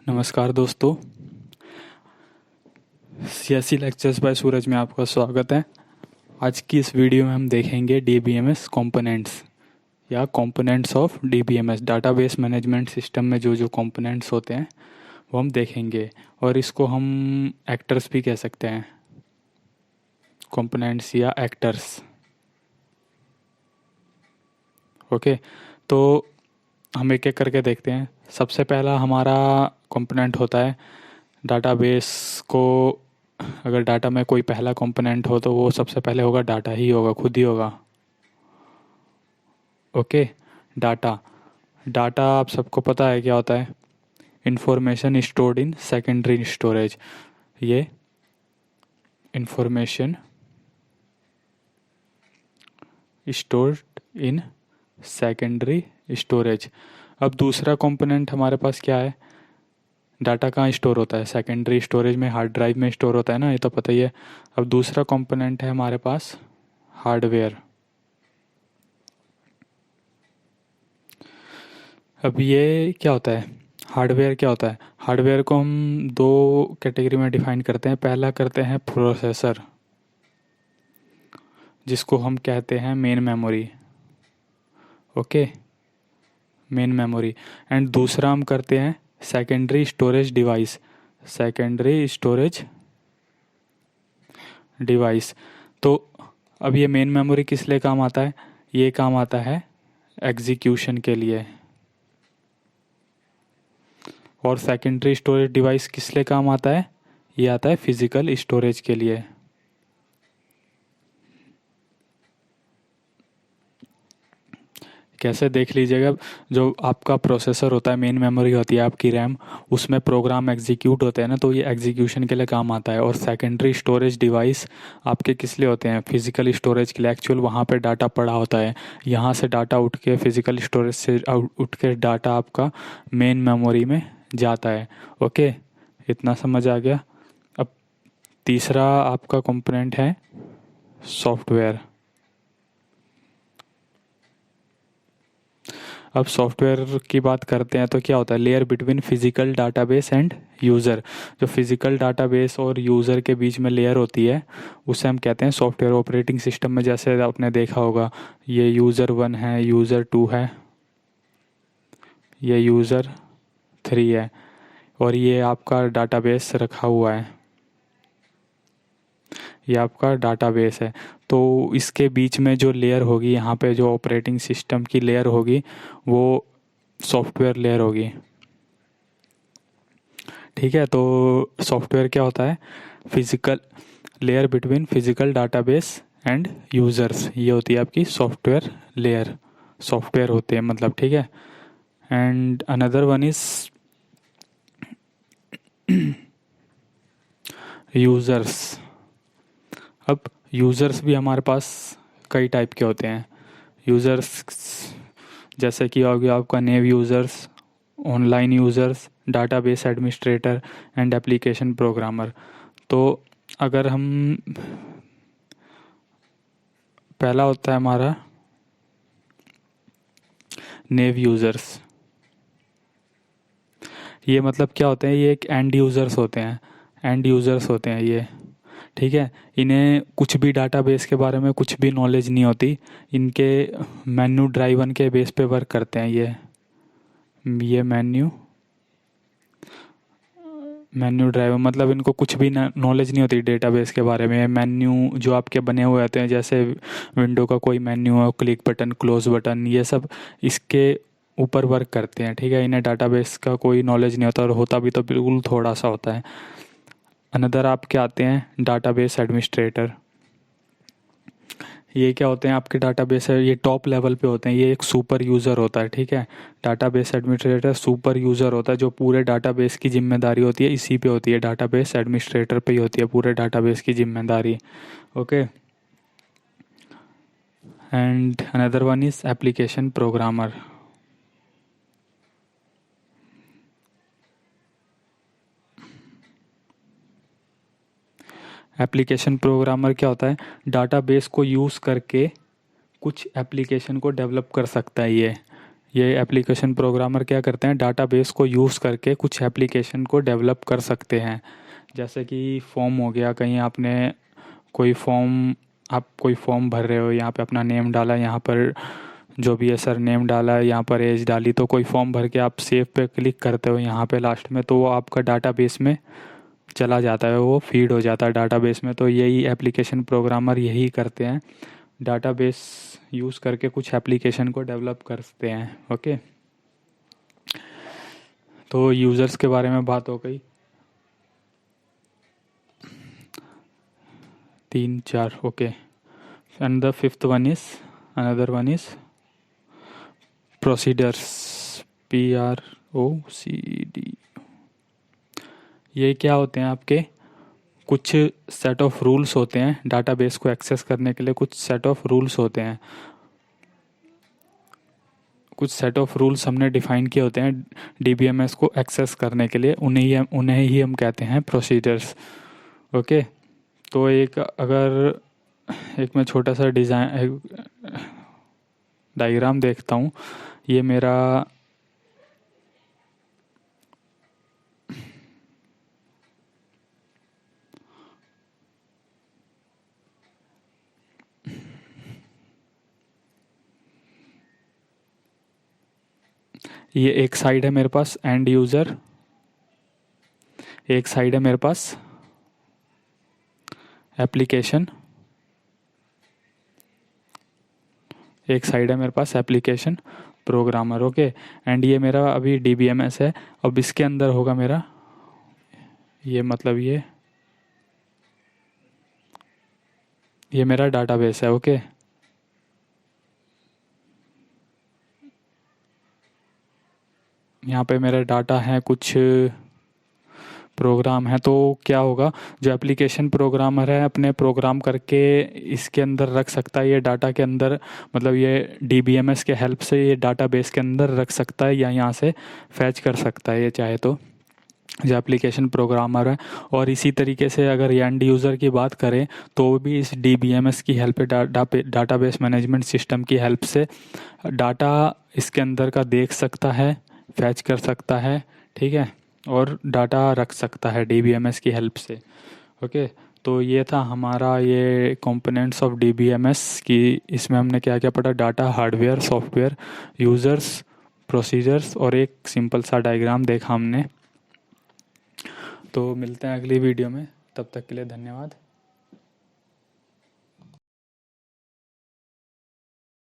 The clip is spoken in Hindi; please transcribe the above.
नमस्कार दोस्तों, सीएससी लेक्चर्स बाय सूरज में आपका स्वागत है। आज की इस वीडियो में हम देखेंगे डीबीएमएस कंपोनेंट्स या components of DBMS, database management system में जो जो कंपोनेंट्स होते हैं वो हम देखेंगे। और इसको हम एक्टर्स भी कह सकते हैं, कंपोनेंट्स या एक्टर्स। ओके, तो हम एक एक करके देखते हैं। सबसे पहला हमारा कंपोनेंट होता है डाटाबेस को। अगर डाटा में कोई पहला कंपोनेंट हो तो वो सबसे पहले होगा डाटा ही होगा, खुद ही होगा। ओके, डाटा डाटा आप सबको पता है क्या होता है। Information stored in secondary storage. ये information stored in secondary storage. अब दूसरा कंपोनेंट हमारे पास क्या है, डाटा कहाँ स्टोर होता है, सेकेंडरी स्टोरेज में, हार्ड ड्राइव में स्टोर होता है ना, ये तो पता ही है। अब दूसरा कंपोनेंट है हमारे पास हार्डवेयर। अब ये क्या होता है, हार्डवेयर क्या होता है। हार्डवेयर को हम दो कैटेगरी में डिफाइन करते हैं। पहला करते हैं प्रोसेसर, जिसको हम कहते हैं main memory. Okay, main memory. And दूसरा हम करते हैं secondary storage device. Secondary storage device. तो अब ये मेन मेमोरी किस लिए काम आता है, ये काम आता है एग्जीक्यूशन के लिए। और सेकेंडरी स्टोरेज डिवाइस किस लिए काम आता है, ये आता है फिजिकल स्टोरेज के लिए। कैसे देख लीजिएगा, जो आपका प्रोसेसर होता है, मेन मेमोरी होती है आपकी रैम, उसमें प्रोग्राम एग्जीक्यूट होते हैं ना, तो ये एग्जीक्यूशन के लिए काम आता है। और सेकेंडरी स्टोरेज डिवाइस आपके किस लिए होते हैं, फिजिकल स्टोरेज के लिए। एक्चुअल वहाँ पे डाटा पड़ा होता है, यहाँ से डाटा उठ के फिजिकल स्टोरेज से उठ के डाटा आपका मेन मेमोरी में जाता है। ओके, इतना समझ आ गया। अब तीसरा आपका कंपोनेंट है सॉफ्टवेयर। अब सॉफ्टवेयर की बात करते हैं तो क्या होता है, layer between physical database end user. जो फिजिकल डाटाबेस और यूज़र के बीच में लेयर होती है उसे हम कहते हैं सॉफ्टवेयर। ऑपरेटिंग सिस्टम में जैसे आपने देखा होगा, ये यूज़र 1 है, यूज़र 2 है, ये यूज़र 3 है, और ये आपका डाटाबेस रखा हुआ है, ये आपका डाटाबेस है। तो इसके बीच में जो लेयर होगी, यहाँ पे जो ऑपरेटिंग सिस्टम की लेयर होगी वो सॉफ्टवेयर लेयर होगी। ठीक है, तो सॉफ्टवेयर क्या होता है, physical layer between physical database end users, ये होती है आपकी सॉफ्टवेयर लेयर। सॉफ्टवेयर होते हैं मतलब, ठीक है। And another one is users. अब यूज़र्स भी हमारे पास कई टाइप के होते हैं। यूज़र्स जैसे कि हो गया आपका naive users, online users, database administrator and application programmer. तो अगर हम, पहला होता है हमारा नेव यूज़र्स। ये मतलब क्या होते हैं, ये एक एंड यूज़र्स होते हैं, एंड यूज़र्स होते हैं ये। ठीक है, इन्हें कुछ भी डाटाबेस के बारे में कुछ भी नॉलेज नहीं होती। इनके मेन्यू ड्राइवन के बेस पे वर्क करते हैं ये मेन्यू ड्राइवर मतलब इनको कुछ भी नॉलेज नहीं होती डेटाबेस के बारे में। मेन्यू जो आपके बने हुए होते हैं, जैसे विंडो का कोई मेन्यू है, क्लिक बटन, क्लोज बटन, ये सब इसके ऊपर वर्क करते हैं। ठीक है, इन्हें डाटाबेस का कोई नॉलेज नहीं होता, और होता भी तो बिल्कुल थोड़ा सा होता है। अनदर आपके आते हैं डाटाबेस एडमिनिस्ट्रेटर। ये क्या होते हैं, आपके डाटाबेस है, ये टॉप लेवल पे होते हैं, ये एक सुपर यूज़र होता है। ठीक है, डाटाबेस एडमिनिस्ट्रेटर सुपर यूज़र होता है, जो पूरे डाटाबेस की जिम्मेदारी होती है इसी पे होती है, डाटाबेस एडमिनिस्ट्रेटर पे ही होती है पूरे डाटाबेस की जिम्मेदारी। Okay, and another one is application programmer. Application programmer क्या होता है, डाटाबेस को यूज़ करके कुछ एप्लीकेशन को डेवलप कर सकता है ये। ये एप्लीकेशन प्रोग्रामर क्या करते हैं, डाटाबेस को यूज़ करके कुछ एप्लीकेशन को डेवलप कर सकते हैं। जैसे कि फॉर्म हो गया, कहीं आपने कोई फॉर्म आप कोई फॉर्म भर रहे हो, यहाँ पे अपना नेम डाला, यहाँ पर जो भी है सर नेम डाला, यहाँ पर एज डाली, तो कोई फॉर्म भर के आप सेव पे क्लिक करते हो यहाँ पे लास्ट में, तो वो आपका डाटाबेस में चला जाता है, वो फीड हो जाता है डाटाबेस में। तो यही एप्लीकेशन प्रोग्रामर यही करते हैं, डाटाबेस यूज़ करके कुछ एप्लीकेशन को डेवलप करते हैं। ओके, तो यूज़र्स के बारे में बात हो गई, 3 4। Okay, and the fifth one is another one is procedures, PROCD। ये क्या होते हैं, आपके कुछ सेट ऑफ रूल्स होते हैं, डाटाबेस को एक्सेस करने के लिए कुछ सेट ऑफ रूल्स होते हैं, कुछ सेट ऑफ रूल्स हमने डिफाइन किए होते हैं DBMS को एक्सेस करने के लिए, उन्हें ही हम कहते हैं प्रोसीजर्स। ओके, तो एक मैं छोटा सा डायग्राम देखता हूँ। ये मेरा ये एक साइड है मेरे पास एंड यूज़र, एक साइड है मेरे पास एप्लीकेशन, एक साइड है मेरे पास एप्लीकेशन प्रोग्रामर। ओके, एंड ये मेरा अभी DBMS है। अब इसके अंदर होगा मेरा ये मतलब ये मेरा डाटाबेस है। ओके, यहाँ पे मेरा डाटा है, कुछ प्रोग्राम है। तो क्या होगा, जो एप्लीकेशन प्रोग्रामर है अपने प्रोग्राम करके इसके अंदर रख सकता है, ये डाटा के अंदर, मतलब ये DBMS के हेल्प से ये डाटाबेस के अंदर रख सकता है या यहाँ से फैच कर सकता है ये चाहे तो, जो एप्लीकेशन प्रोग्रामर है। और इसी तरीके से अगर एंड यूज़र की बात करें तो भी इस DBMS की हेल्प डाटाबेस मैनेजमेंट सिस्टम की हेल्प से डाटा इसके अंदर का देख सकता है, फैच कर सकता है, ठीक है, और डाटा रख सकता है DBMS की हेल्प से। ओके, तो ये था हमारा ये कंपोनेंट्स ऑफ DBMS की। इसमें हमने क्या क्या पढ़ा, data, hardware, software, users, procedures और एक सिंपल सा डायग्राम देखा हमने। तो मिलते हैं अगली वीडियो में, तब तक के लिए धन्यवाद।